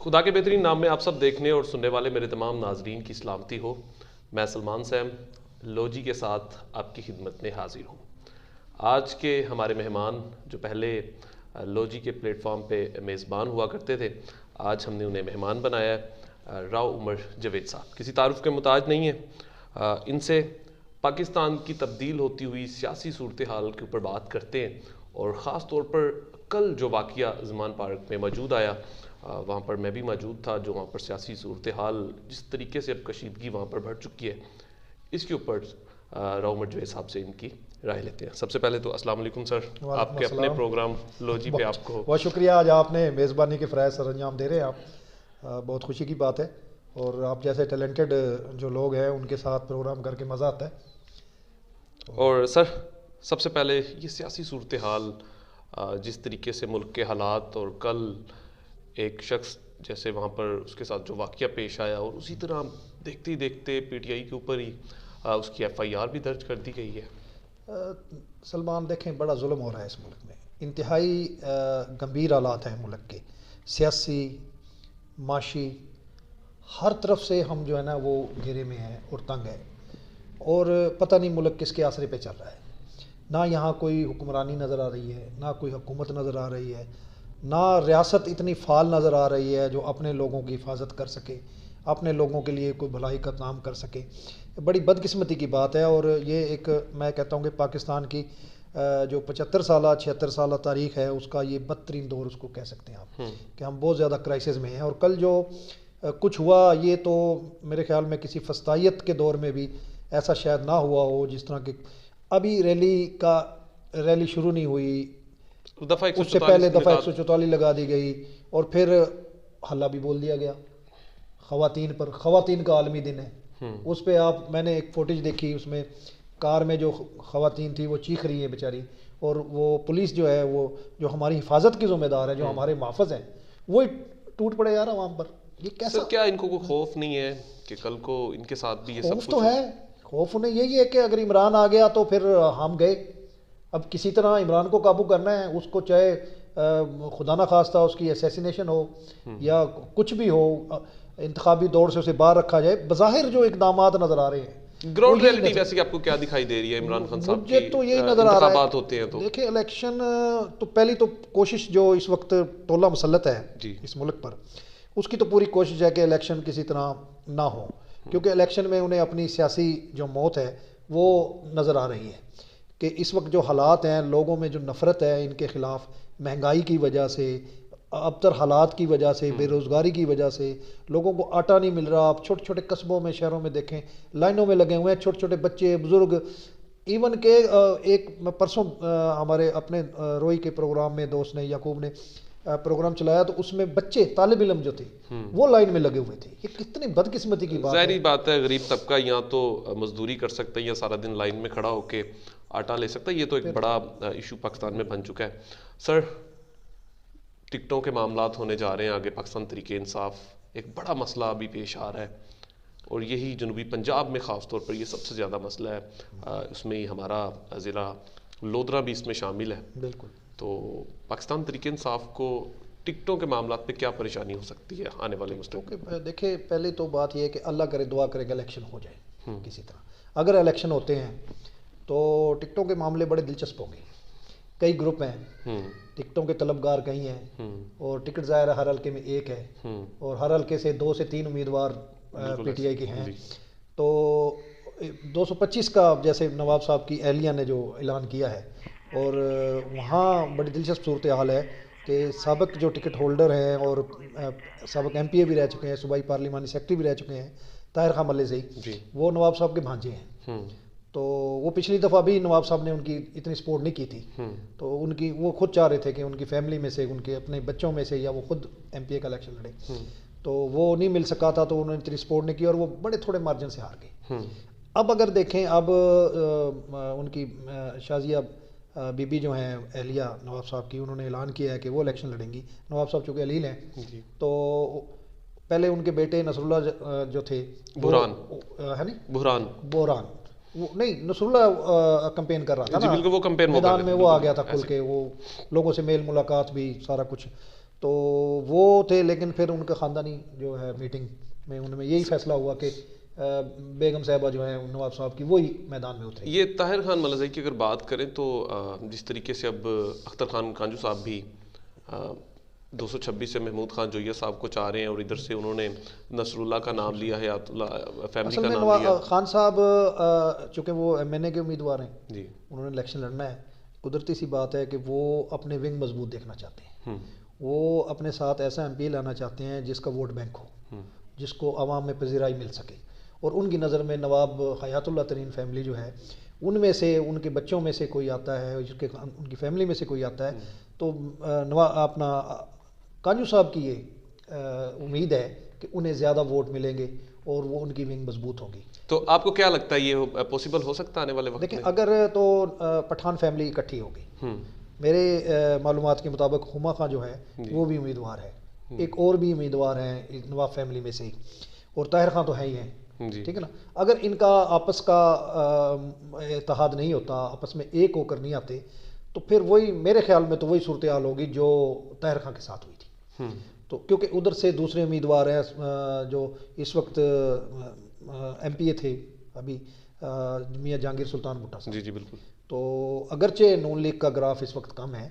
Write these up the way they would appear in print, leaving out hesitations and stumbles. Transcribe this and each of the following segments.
खुदा के बेहतरीन नाम में आप सब देखने और सुनने वाले मेरे तमाम नाजरीन की सलामती हो। मैं सलमान सैम लोजी के साथ आपकी खिदमत में हाजिर हूँ। आज के हमारे मेहमान जो पहले लोजी के प्लेटफॉर्म पे मेज़बान हुआ करते थे, आज हमने उन्हें मेहमान बनाया है। राव उमर जवेद साहब किसी तारुफ के मुताज नहीं है। इनसे पाकिस्तान की तब्दील होती हुई सियासी सूरत हाल के ऊपर बात करते हैं और ख़ास तौर पर कल जो वाक़या ज़मान पार्क में मौजूद आया, वहाँ पर मैं भी मौजूद था, जो वहाँ पर सियासी सूरत हाल जिस तरीके से अब कशीदगी वहाँ पर बढ़ चुकी है, इसके ऊपर राव उमर जवेद साहब से इनकी राय लेते हैं। सबसे पहले तो अस्सलाम वालेकुम सर, आपके अपने प्रोग्राम लोजी पे आपको बहुत शुक्रिया। आज आपने मेज़बानी के फ़राइज़ सर अंजाम दे रहे हैं आप, बहुत खुशी की बात है। और आप जैसे टैलेंटेड जो लोग हैं उनके साथ प्रोग्राम करके मज़ा आता है। और सर सबसे पहले ये सियासी सूरत हाल, जिस तरीके से मुल्क के हालात, और कल एक शख्स जैसे वहाँ पर उसके साथ जो वाक़या पेश आया, और उसी तरह देखते ही देखते पीटीआई के ऊपर ही उसकी एफआईआर भी दर्ज कर दी गई है। सलमान देखें, बड़ा जुल्म हो रहा है इस मुल्क में, इंतहाई गंभीर हालात हैं मुल्क के, सियासी माशी हर तरफ से हम जो है ना वो घेरे में हैं और तंग है। और पता नहीं मुल्क किसके आसरे पे चल रहा है। ना यहाँ कोई हुक्मरानी नज़र आ रही है, ना कोई हुकूमत नज़र आ रही है, ना रियासत इतनी फ़ाल नज़र आ रही है जो अपने लोगों की हिफाजत कर सके, अपने लोगों के लिए कोई भलाई का काम कर सके। बड़ी बदकिस्मती की बात है। और ये एक, मैं कहता हूँ कि पाकिस्तान की जो 75 साल 76 साल तारीख़ है, उसका ये बदतरीन दौर उसको कह सकते हैं आप, कि हम बहुत ज़्यादा क्राइसिस में हैं। और कल जो कुछ हुआ, ये तो मेरे ख्याल में किसी फस्तायत के दौर में भी ऐसा शायद ना हुआ हो। जिस तरह की अभी रैली शुरू नहीं हुई, उससे पहले दफ़ा 144 लगा दी गई, और फिर हल्ला भी बोल दिया गया ख़वातीन पर। ख़वातीन का आलमी दिन है, उस पर आप, मैंने एक फुटेज देखी, उसमें कार में जो ख़वातीन थी वो चीख रही है बेचारी, और वो पुलिस जो है, वो जो हमारी हिफाजत की ज़िम्मेदार है, जो हमारे मुहफ़्फ़ज़ हैं, वो टूट पड़े यार आवाम पर। ये कैसा? सर क्या इनको कोई खौफ नहीं है कि कल को इनके साथ भी ये सब कुछ तो है? खौफ उन्हें यही है कि अगर इमरान आ गया तो फिर हम गए। अब किसी तरह इमरान को काबू करना है, उसको चाहे खुदा ना खास्ता उसकी असैसिनेशन हो या कुछ भी हो, इंतखाबी दौर से उसे बाहर रखा जाए। बज़ाहिर जो इकदामात नज़र आ रहे हैं, ग्राउंड रियलिटी वैसे आपको क्या दिखाई दे रही है इमरान खान साहब की? मुझे तो यही नज़र आ रहा है। होते हैं तो देखिए, इलेक्शन तो पहली तो कोशिश जो इस वक्त टोला मुसल्लत है इस मुल्क पर, उसकी तो पूरी कोशिश है कि इलेक्शन किसी तरह ना हो, क्योंकि इलेक्शन में उन्हें अपनी सियासी जो मौत है वो नज़र आ रही है। कि इस वक्त जो हालात हैं, लोगों में जो नफ़रत है इनके ख़िलाफ़, महंगाई की वजह से, अबतर हालात की वजह से, बेरोज़गारी की वजह से, लोगों को आटा नहीं मिल रहा। आप छोटे छोटे कस्बों में, शहरों में देखें, लाइनों में लगे हुए हैं छोटे छोटे बच्चे, बुज़ुर्ग। इवन के एक परसों हमारे अपने रोई के प्रोग्राम में दोस्त ने, याकूब ने प्रोग्राम चलाया, तो उसमें बच्चे तालिब इल्म जो थे वो लाइन में लगे हुए थे। ये कितनी बदकिस्मती की बात है। ज़ाहिर बात है, गरीब तबका यहाँ तो मजदूरी कर सकता है या सारा दिन लाइन में खड़ा होके आटा ले सकता है। ये तो एक बड़ा इशू पाकिस्तान में बन चुका है। सर, टिकटों के मामलात होने जा रहे हैं आगे, पाकिस्तान तरीके इंसाफ एक बड़ा मसला अभी पेश आ रहा है, और यही जनूबी पंजाब में ख़ास तौर पर ये सबसे ज़्यादा मसला है। उसमें ही हमारा ज़िला लोधरा भी इसमें शामिल है। बिल्कुल। तो पाकिस्तान तरीके इंसाफ को टिकटों के मामलात पे क्या परेशानी हो सकती है आने वाले मुस्तक़बिल? देखिए, पहले तो बात यह है कि अल्लाह करे, दुआ करे कि इलेक्शन हो जाए किसी तरह। अगर इलेक्शन होते हैं तो टिकटों के मामले बड़े दिलचस्प होंगे। कई ग्रुप हैं, टिकटों के तलबगार कई हैं, और टिकट ज़ाहिर हर हल्के में एक है, और हर हल्के से 2 से 3 उम्मीदवार पीटीआई के हैं। तो 225 का जैसे नवाब साहब की एहलिया ने जो ऐलान किया है, और वहाँ बड़ी दिलचस्प सूरत हाल है कि साबिक़ जो टिकट होल्डर हैं और साबिक़ एमपीए भी रह चुके हैं, सूबाई पार्लिमानी सेक्रेटरी भी रह चुके हैं, ताहिर खान मल्ले से, वो नवाब साहब के भांजे हैं। तो वो पिछली दफ़ा भी नवाब साहब ने उनकी इतनी सपोर्ट नहीं की थी, तो उनकी, वो खुद चाह रहे थे कि उनकी फैमिली में से, उनके अपने बच्चों में से, या वो खुद एमपीए का इलेक्शन लड़े, तो वो नहीं मिल सका था, तो उन्होंने इतनी सपोर्ट नहीं की और वो बड़े थोड़े मार्जिन से हार गए। अब अगर देखें, अब उनकी शाजिया बीबी जो हैं एहलिया नवाब साहब की, उन्होंने ऐलान किया है कि वो इलेक्शन लड़ेंगी। नवाब साहब चूँकि अलील हैं, तो पहले उनके बेटे नसरुल्ला जो थे, बुरहान है नहीं, बुरहान वो नहीं, नसरुल्ला कैंपेन कर रहा था ना, बिल्कुल, वो कैंपेन मैदान में वो आ गया था खुल के, वो लोगों से मेल मुलाकात भी सारा कुछ। तो वो थे, लेकिन फिर उनका ख़ानदानी जो है मीटिंग में उनमें यही फैसला हुआ कि बेगम साहिबा जो है नवाब साहब की वही मैदान में उतरे। ये ताहिर खान मलज़ई की अगर बात करें तो जिस तरीके से अब अख्तर खान कांजू साहब भी 226 से महमूद खान जोया साहब को चाह रहे हैं, और इधर से उन्होंने नसरुल्लाह का नाम लिया है, फैमिली का नाम लिया। खान साहब चूँकि वो MNA के उम्मीदवार हैं जी, उन्होंने इलेक्शन लड़ना है, कुदरती सी बात है कि वो अपने विंग मजबूत देखना चाहते हैं। वो अपने साथ ऐसा MP लाना चाहते हैं जिसका वोट बैंक हो, जिसको आवाम में पजीराई मिल सके। और उनकी नज़र में नवाब हयातुल्लाह तरीन फैमिली जो है उनमें से, उनके बच्चों में से कोई आता है, जिसके उनकी फैमिली में से कोई आता है, तो अपना कांजू साहब की ये उम्मीद है कि उन्हें ज़्यादा वोट मिलेंगे और वो उनकी विंग मजबूत होगी। तो आपको क्या लगता है ये पॉसिबल हो सकता है आने वाले वक्त देखिए, में? अगर तो पठान फैमिली इकट्ठी होगी, मेरे मालूमात के मुताबिक हुमा खां जो है वो भी उम्मीदवार है, एक और भी उम्मीदवार हैं नवाब फैमिली में से, और ताहिर खान तो है ही हैं, ठीक है ना। अगर इनका आपस का इत्तेहाद नहीं होता, आपस में एक होकर नहीं आते, तो फिर वही मेरे ख्याल में तो वही सूरत हाल होगी जो ताहिर खान के साथ हुई थी। तो क्योंकि उधर से दूसरे उम्मीदवार हैं जो इस वक्त MPA थे अभी, मियाँ जहांगीर सुल्तान भुट्टो साहब। जी जी बिल्कुल। तो अगरचे नून लीग का ग्राफ इस वक्त कम है,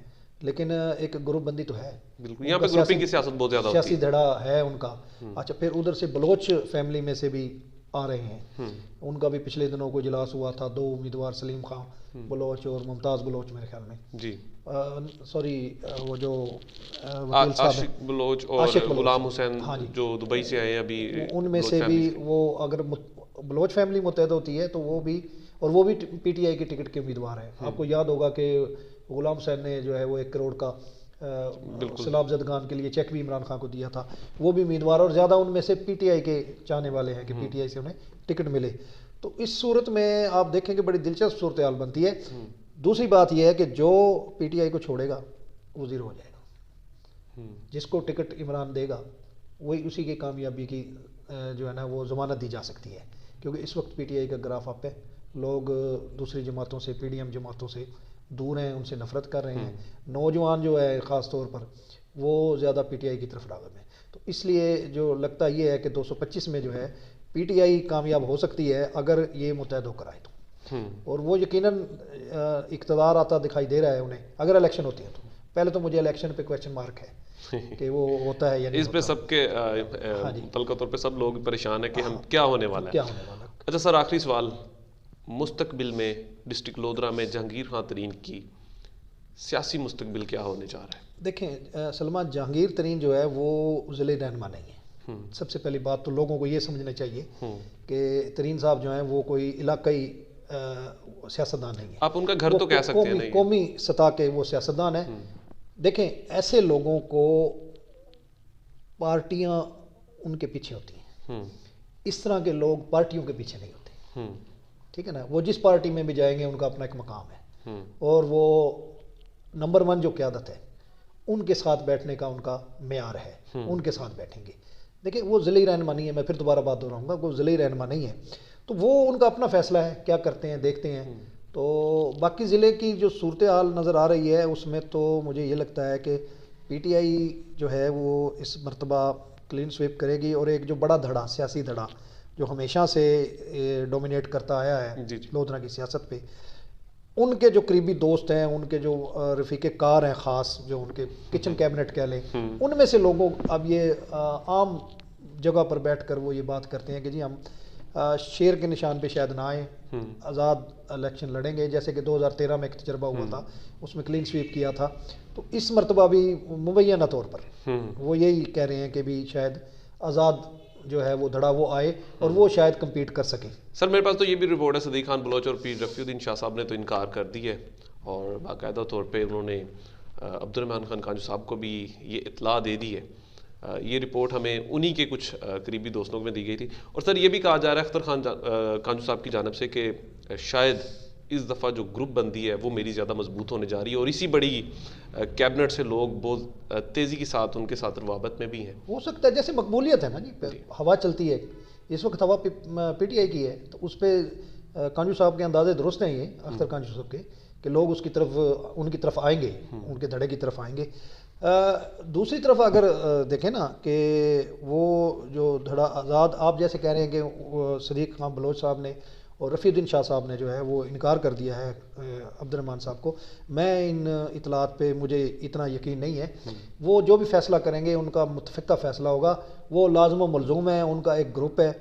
लेकिन एक ग्रुप बंदी तो है, बिल्कुल यहाँ पे ग्रुपिंग की सियासत बहुत ज़्यादा होती है, सियासी धड़ा है उनका। अच्छा, फिर उधर से बलोच फैमिली में से भी आ रहे हैं, उनका भी पिछले दिनों को इजलास हुआ था, 2 उम्मीदवार सलीम खां बलोच और मुमताज़ बलोच मेरे ख्याल में जी, सॉरी वो जो आशिक बलोच और गुलाम हुसैन, हाँ जी, जो दुबई से आए हैं अभी, उनमें से भी वो अगर बलोच फैमिली मुतहद होती है तो वो भी, और वो भी PTI के टिकट के उम्मीदवार हैं। आपको याद होगा कि गुलाम हुसैन ने जो है वो 1 करोड़ का सैलाब ज़दगान के लिए चेक भी इमरान खान को दिया था, वो भी उम्मीदवार, और ज़्यादा उनमें से PTI के चाहने वाले हैं कि PTI से उन्हें टिकट मिले। तो इस सूरत में आप देखें कि बड़ी दिलचस्प सूरत हाल बनती है। दूसरी बात यह है कि जो PTI को छोड़ेगा वो ज़ीरो हो जाएगा, जिसको टिकट इमरान देगा वही उसी की कामयाबी की जो है ना वो ज़मानत दी जा सकती है। क्योंकि इस वक्त PTI का ग्राफ अप है, लोग दूसरी जमातों से, PDM जमातों से दूर हैं, उनसे नफरत कर रहे हैं। नौजवान जो है ख़ास तौर पर वो ज़्यादा PTI की तरफ राग़िब है। तो इसलिए जो लगता ये है कि 225 में जो है PTI कामयाब हो सकती है अगर ये मुतहद होकर आए तो, और वो यकीनन इक़्तिदार आता दिखाई दे रहा है उन्हें अगर इलेक्शन होती है तो। पहले तो मुझे इलेक्शन पे क्वेश्चन मार्क है कि वो होता है या नहीं। इस पे सबके मुतलका तौर पे सब लोग परेशान है कि हम क्या होने वाला है, क्या होने वाला है। अच्छा सर, आखिरी सवाल, मुस्तकबिल में डिस्ट्रिक्ट लोधरा में जहांगीर खान तरीन की सियासी मुस्तकबिल क्या होने जा रहा है? देखें सलमान, जहांगीर तरीन जो है वो ज़िले रहनुमा नहीं है। सबसे पहली बात तो लोगों को ये समझना चाहिए कि तरीन साहब जो हैं वो कोई इलाकाई सियासतदान नहीं है। आप उनका घर तो कह सकते हैं, कौमी सतह के वो सियासतदान है। देखें, ऐसे लोगों को पार्टियां उनके पीछे होती हैं, इस तरह के लोग पार्टियों के पीछे नहीं होते, ठीक है ना। वो जिस पार्टी में भी जाएंगे उनका अपना एक मकाम है, और वो नंबर 1 जो क़यादत है उनके साथ बैठने का उनका मेयार है, उनके साथ बैठेंगे। देखिए, वो ज़िले रहनुमा नहीं है, मैं फिर दोबारा बात दोहराऊंगा, वो ज़िले रहनुमा नहीं है, तो वो उनका अपना फैसला है, क्या करते हैं देखते हैं। तो बाकी ज़िले की जो सूरत हाल नज़र आ रही है उसमें तो मुझे ये लगता है कि PTI जो है वो इस मरतबा क्लीन स्वीप करेगी, और एक जो बड़ा धड़ा, सियासी धड़ा जो हमेशा से डोमिनेट करता आया है लोधरा की सियासत पे, उनके जो करीबी दोस्त हैं, उनके जो रफ़ीक़े कार हैं ख़ास, जो उनके किचन कैबिनेट कह लें, उनमें से लोगों अब ये आम जगह पर बैठकर वो ये बात करते हैं कि जी हम शेर के निशान पे शायद ना आए, आज़ाद इलेक्शन लड़ेंगे, जैसे कि 2013 में एक तजर्बा हुआ था, उसमें क्लीन स्वीप किया था। तो इस मरतबा भी मुबैना तौर पर वो यही कह रहे हैं कि भी शायद आज़ाद जो है वो धड़ा वो आए और वो शायद कम्पीट कर सके। सर, मेरे पास तो ये भी रिपोर्ट है, सदीक खान बलोच और पीर रफ़ीउद्दीन शाह साहब ने तो इनकार कर दी है, और बाकायदा तौर पे उन्होंने अब्दुर्रहमान खान कांजू साहब को भी ये इत्तला दे दी है। ये रिपोर्ट हमें उन्हीं के कुछ करीबी दोस्तों में दी गई थी। और सर, ये भी कहा जा रहा है अख्तर खान कांजू साहब की जानिब से कि शायद इस दफ़ा जो ग्रुप बंदी है वो मेरी ज़्यादा मजबूत होने जा रही है, और इसी बड़ी कैबिनेट से लोग बहुत तेज़ी के साथ उनके साथ रवाबत में भी हैं। हो सकता है, जैसे मकबूलियत है ना जी, हवा चलती है, इस वक्त हवा PTI की है, तो उस पर कांजू साहब के अंदाजे दुरुस्त हैं, ये अख्तर कांजू साहब के, कि लोग उसकी तरफ, उनकी तरफ आएंगे, उनके धड़े की तरफ आएंगे। दूसरी तरफ अगर देखें ना कि वो जो धड़ा आज़ाद, आप जैसे कह रहे हैं कि सदीक खान बलोच साहब ने और रफ़ीउद्दीन शाह साहब ने जो है वो इनकार कर दिया है अब्दुर्रहमान साहब को, मैं इन इतलात पे मुझे इतना यकीन नहीं है। वो जो भी फ़ैसला करेंगे उनका मुतफ़िक़ा फ़ैसला होगा, वो लाज़िम व मलज़ूम है, उनका एक ग्रुप है।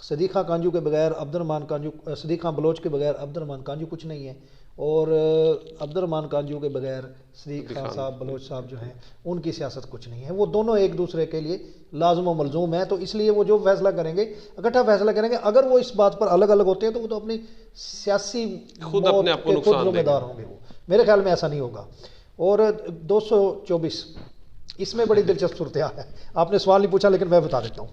सदीक खां कांजू के बगैर अब्दुर्रहमान कांजू, सदीक खां बलोच के बगैर अब्दुर्रहमान कांजू कुछ नहीं है, और अब्दुर्रहमान कांजू के बगैर सदीक खां साहब बलोच साहब जो हैं उनकी सियासत कुछ नहीं है। वो दोनों एक दूसरे के लिए लाज़िम व मलज़ूम है, तो इसलिए वो जो फैसला करेंगे इकट्ठा फैसला करेंगे। अगर वो इस बात पर अलग अलग होते हैं तो वो तो अपनी सियासी खुद अपने आप को नुकसान जिम्मेदार होंगे। वो मेरे ख्याल में ऐसा नहीं होगा। और 224 इसमें बड़ी दिलचस्प सूरत है, आपने सवाल नहीं पूछा लेकिन मैं बता देता हूँ।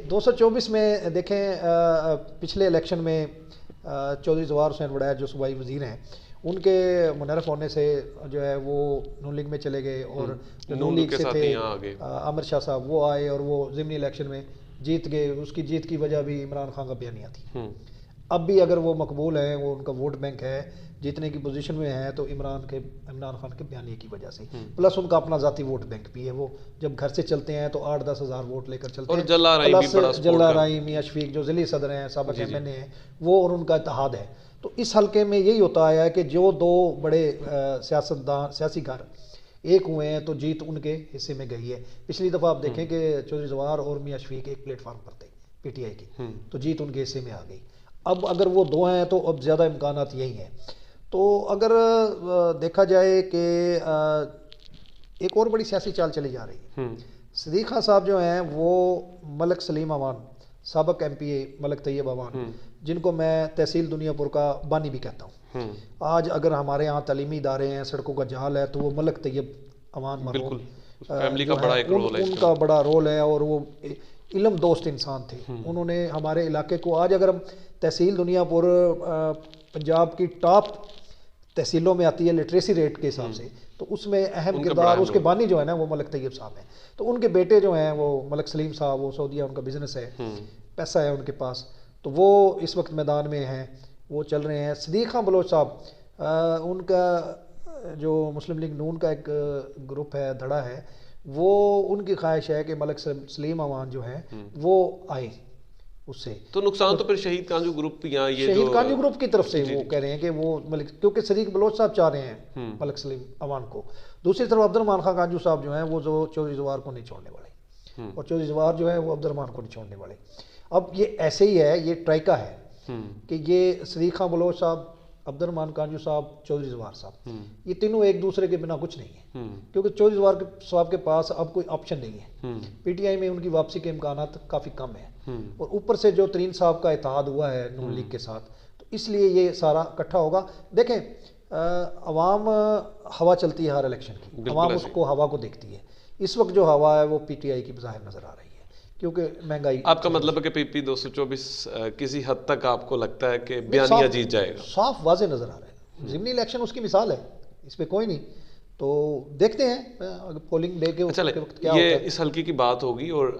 224 में देखें, पिछले इलेक्शन में चौधरी ज़वार हुसैन वड़ैच जो सूबाई वज़ीर हैं, उनके मुनर्रफ होने से जो है वो नून लीग में चले गए, और जो नून लीग से थे आमिर शाह साहब वो आए और वो ज़िमनी इलेक्शन में जीत गए। उसकी जीत की वजह भी इमरान खान का बयानिया थी। अब भी अगर वो मकबूल हैं, वो उनका वोट बैंक है, जीतने की पोजीशन में है, तो इमरान खान के बयानिए की वजह से, प्लस उनका अपना ज़ाती वोट बैंक भी है। वो जब घर से चलते हैं तो 8-10 हज़ार वोट लेकर चलते हैं। प्लस जल्ला राई, मियाँ शफीक जो ज़िली सदर हैं, साबिक़ MNA हैं, वो और उनका इत्तेहाद है। तो इस हल्के में यही होता आया है कि जो दो बड़े सियासी घर एक हुए हैं तो जीत उनके हिस्से में गई है। पिछली दफ़ा आप देखें कि चौधरी ज़वार और मियाँ शफीक एक प्लेटफार्म पर थे PTI की, तो जीत उनके हिस्से में आ गई। अब अगर वो दो हैं तो अब ज़्यादा इम्कानात यही हैं। तो अगर देखा जाए कि एक और बड़ी सियासी चाल चली जा रही है। सदीक खां साहब जो हैं वो मलक सलीम अवान, साबिक़ MPA मलक तैयब अवान, जिनको मैं तहसील दुनियापुर का बानी भी कहता हूँ, आज अगर हमारे यहाँ तालीमी इदारे हैं, सड़कों का जाल है, तो वो मलक तैयब अवान मरहूम फैमिली का बड़ा एक रोल है, उनका बड़ा रोल है। और वो इल्म दोस्त इंसान थे। उन्होंने हमारे इलाके को, आज अगर हम तहसील दुनियापुर पंजाब की टॉप तहसीलों में आती है लिटरेसी रेट के हिसाब से, तो उसमें अहम किरदार उसके बानी जो है ना वो मलक तैयब साहब हैं। तो उनके बेटे जो हैं वो मलक सलीम साहब, वो सऊदीया उनका बिजनेस है, पैसा है उनके पास, तो वो इस वक्त मैदान में हैं, वो चल रहे हैं। सदीक खां बलोच साहब, उनका जो मुस्लिम लीग नून का एक ग्रुप है, धड़ा है, वो उनकी ख्वाहिश है कि मलक सलीम अवान जो है वो आए उससे। तो नुकसान तो फिर शहीद कांजू ग्रुप या ये शहीद कांजू ग्रुप की तरफ से वो कह रहे हैं कि वो मलिक, क्योंकि सदीक बलोच साहब चाह रहे हैं मलक सलीम अवान को। दूसरी तरफ अब्दुर्रहमान खान कांजू साहब जो हैं वो जो चौधरी ज़वार को नहीं छोड़ने वाले, और चौधरी ज़वार जो है वो अब्दुर्रहमान को नहीं छोड़ने वाले। अब ये ऐसे ही है, ये ट्राइका है कि ये सदीक खां बलोच साहब, अब्दुर्रहमान कांजू साहब, चौधरी ज़वार साहब, ये तीनों एक दूसरे के बिना कुछ नहीं है, क्योंकि चौधरी ज़वार साहब के पास अब कोई ऑप्शन नहीं है। PTI में उनकी वापसी के इम्कानात काफ़ी कम है, और ऊपर से जो तरीन साहब का इत्तेहाद हुआ है नून लीग के साथ, तो इसलिए ये सारा इकट्ठा होगा। देखें, अवाम हवा चलती है हर इलेक्शन की, अवाम उसको हवा को देखती है। इस वक्त जो हवा है वो PTI की बज़ाहिर नज़र आ रही है, क्योंकि महंगाई। आपका मतलब है कि PP 224 किसी हद तक आपको लगता है कि बयानिया जीत जाएगा? साफ वाज़े नज़र आ रहा है। ज़िमनी इलेक्शन उसकी मिसाल है, इस पर कोई नहीं। तो देखते हैं अगर पोलिंग डे के वक्त क्या ये होता है। इस हल्के की बात होगी। और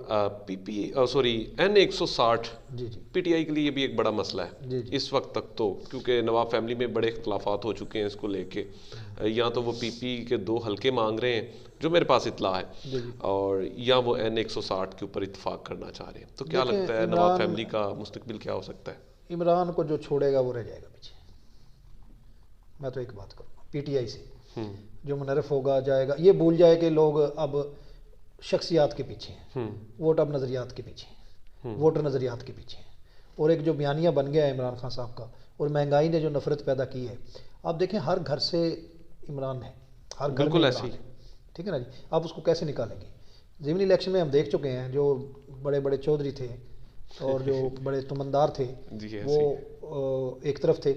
N160 जी PTI के लिए ये भी एक बड़ा मसला है जी इस वक्त तक, तो क्योंकि नवाब फैमिली में बड़े इख्तलाफात हो चुके हैं इसको लेके। या तो वो PP के 2 हल्के मांग रहे हैं जो मेरे पास इतला है, और या वो N160 के ऊपर इत्तेफाक करना चाह रहे हैं। तो क्या लगता है नवाब फैमिली का मुस्तकबिल क्या हो सकता है? इमरान को जो छोड़ेगा वो रह जाएगा पीछे। मैं तो एक बात करूँगा, PTI से जो मुनर्रफ होगा जाएगा। ये भूल जाए कि लोग अब शख्सियात के पीछे हैं, वोट अब नज़रियात के पीछे हैं, वोटर नज़रियात के पीछे हैं। और एक जो बयानिया बन गया है इमरान खान साहब का, और महंगाई ने जो नफरत पैदा की है, आप देखें हर घर से इमरान है, हर घर में इमरान है, ठीक है ना जी। आप उसको कैसे निकालेंगे? ज़िमनी इलेक्शन में हम देख चुके हैं, जो बड़े बड़े चौधरी थे और जो बड़े तुमंदार थे वो एक तरफ थे,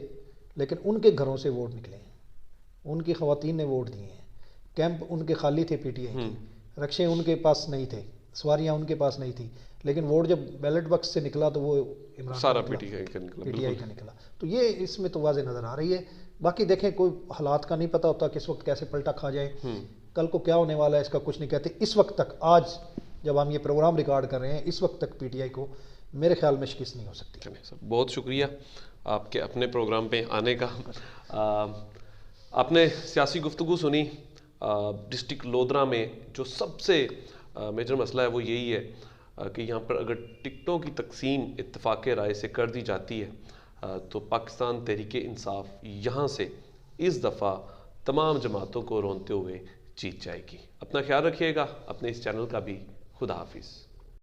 लेकिन उनके घरों से वोट निकले हैं, उनकी ख़वातीन ने वोट दिए हैं, कैंप उनके खाली थे PTI की, रक्शे उनके पास नहीं थे, सवारियां उनके पास नहीं थी, लेकिन वोट जब बैलेट बॉक्स से निकला तो वो इमरान सारा PTI का निकला। तो ये इसमें तो वाज़े नज़र आ रही है। बाकी देखें, कोई हालात का नहीं पता होता किस वक्त कैसे पलटा खा जाए, कल को क्या होने वाला है इसका कुछ नहीं कहते। इस वक्त तक, आज जब हम ये प्रोग्राम रिकॉर्ड कर रहे हैं, इस वक्त तक PTI को मेरे ख्याल में शिकस्त नहीं हो सकती। बहुत शुक्रिया आपके अपने प्रोग्राम पे आने का। आपने सियासी गुफ्तगू सुनी, डिस्ट्रिक्ट लोधरा में जो सबसे मेजर मसला है वो यही है कि यहाँ पर अगर टिकटों की तकसीम इत्तफाक राय से कर दी जाती है तो पाकिस्तान तहरीक इंसाफ यहाँ से इस दफ़ा तमाम जमातों को रोनते हुए जीत जाएगी। अपना ख्याल रखिएगा, अपने इस चैनल का भी। खुदा हाफिज़।